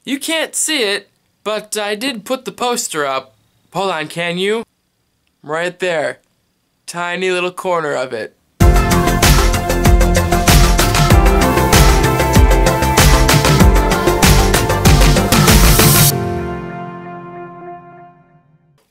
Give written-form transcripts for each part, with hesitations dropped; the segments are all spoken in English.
You can't see it, but I did put the poster up. Hold on, can you? Right there. Tiny little corner of it.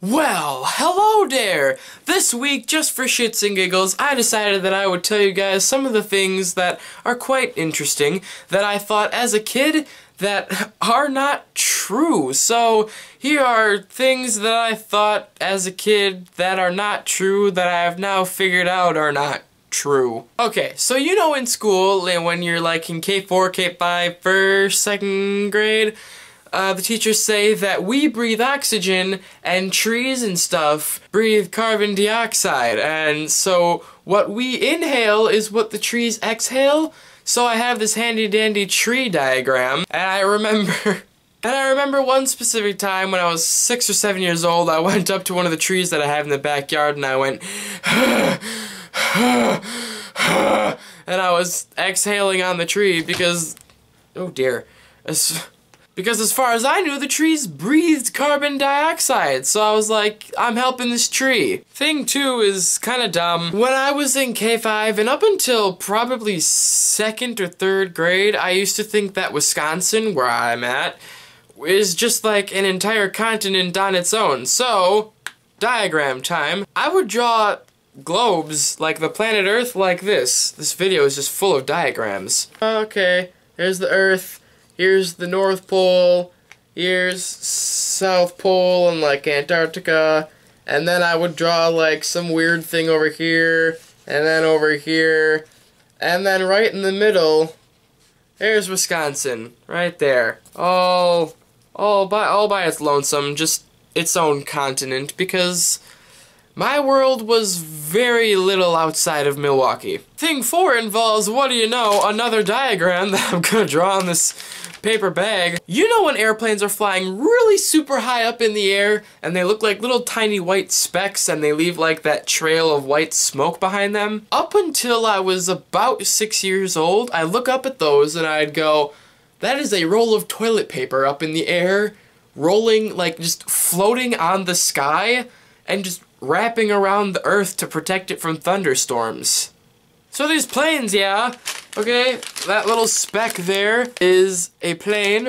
Well, hello there! This week, just for shits and giggles, I decided that I would tell you guys some of the things that are quite interesting that I thought as a kid that are not true. So, here are things that I thought as a kid that are not true that I have now figured out are not true. Okay, so you know in school, when you're like in K4, K5, first, second grade, the teachers say that we breathe oxygen and trees and stuff breathe carbon dioxide, and so what we inhale is what the trees exhale. So I have this handy dandy tree diagram, and I remember one specific time when I was 6 or 7 years old. I went up to one of the trees that I have in the backyard and I went and I was exhaling on the tree because, oh dear, because as far as I knew, the trees breathed carbon dioxide, so I was like, I'm helping this tree. Thing 2 is kinda dumb. When I was in K5, and up until probably 2nd or 3rd grade, I used to think that Wisconsin, where I'm at, is just like an entire continent on its own. So, diagram time. I would draw globes, like the planet Earth, like this. This video is just full of diagrams. Okay, here's the Earth. Here's the North Pole, here's South Pole and like Antarctica, and then I would draw like some weird thing over here, and then over here, and then right in the middle, there's Wisconsin, right there. All by its lonesome, just its own continent, because my world was very little outside of Milwaukee. Thing 4 involves, what do you know, another diagram that I'm gonna draw on this paper bag. You know when airplanes are flying really super high up in the air and they look like little tiny white specks and they leave like that trail of white smoke behind them? Up until I was about 6 years old, I look up at those and I'd go, that is a roll of toilet paper up in the air, rolling, like just floating on the sky and just wrapping around the earth to protect it from thunderstorms. So these planes, yeah, okay, that little speck there is a plane,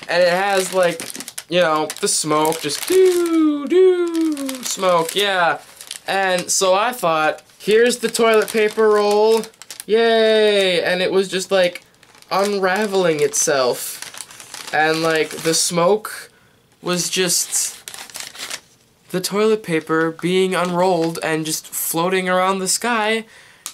and it has like, you know, the smoke, just doo smoke, yeah. And so I thought, here's the toilet paper roll, yay, and it was just like unraveling itself, and like the smoke was just the toilet paper being unrolled and just floating around the sky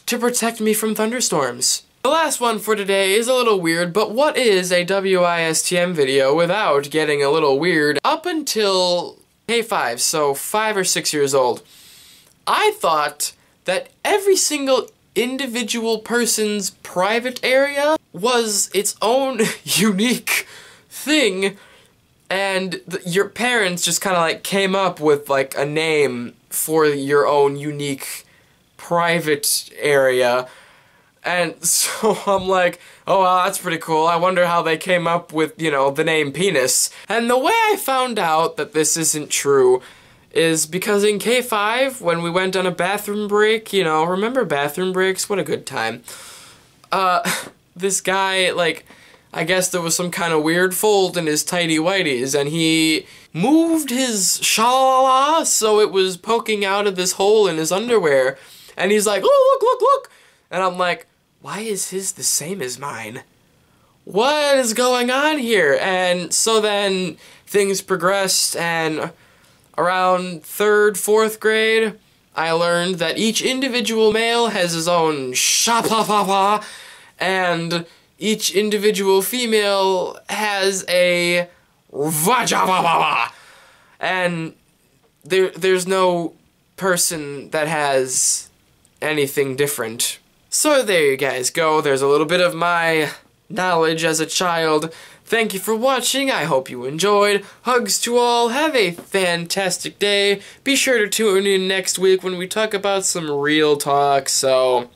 to protect me from thunderstorms. The last one for today is a little weird, but what is a WISTM video without getting a little weird? Up until K5, so 5 or 6 years old, I thought that every single individual person's private area was its own unique thing, and your parents just kind of like came up with like a name for your own unique private area. And so I'm like, oh wow, that's pretty cool. I wonder how they came up with, you know, the name penis. And the way I found out that this isn't true is because in K5, when we went on a bathroom break, you know, remember bathroom breaks? What a good time. This guy, like, I guess there was some kind of weird fold in his tighty whities, and he moved his shalala so it was poking out of this hole in his underwear. And he's like, oh, look. And I'm like, why is his the same as mine? What is going on here? And so then things progressed, and around 3rd, 4th grade, I learned that each individual male has his own sha-pa-pa-pa, and each individual female has a va-ja-pa-pa-pa. And there's no person that has anything different. So there you guys go. There's a little bit of my knowledge as a child. Thank you for watching. I hope you enjoyed. Hugs to all. Have a fantastic day. Be sure to tune in next week when we talk about some real talk. So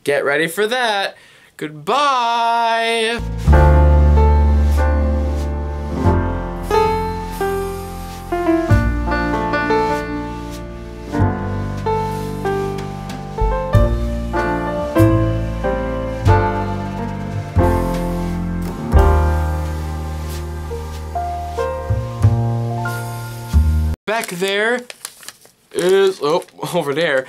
get ready for that. Goodbye. back there is, oh, over there,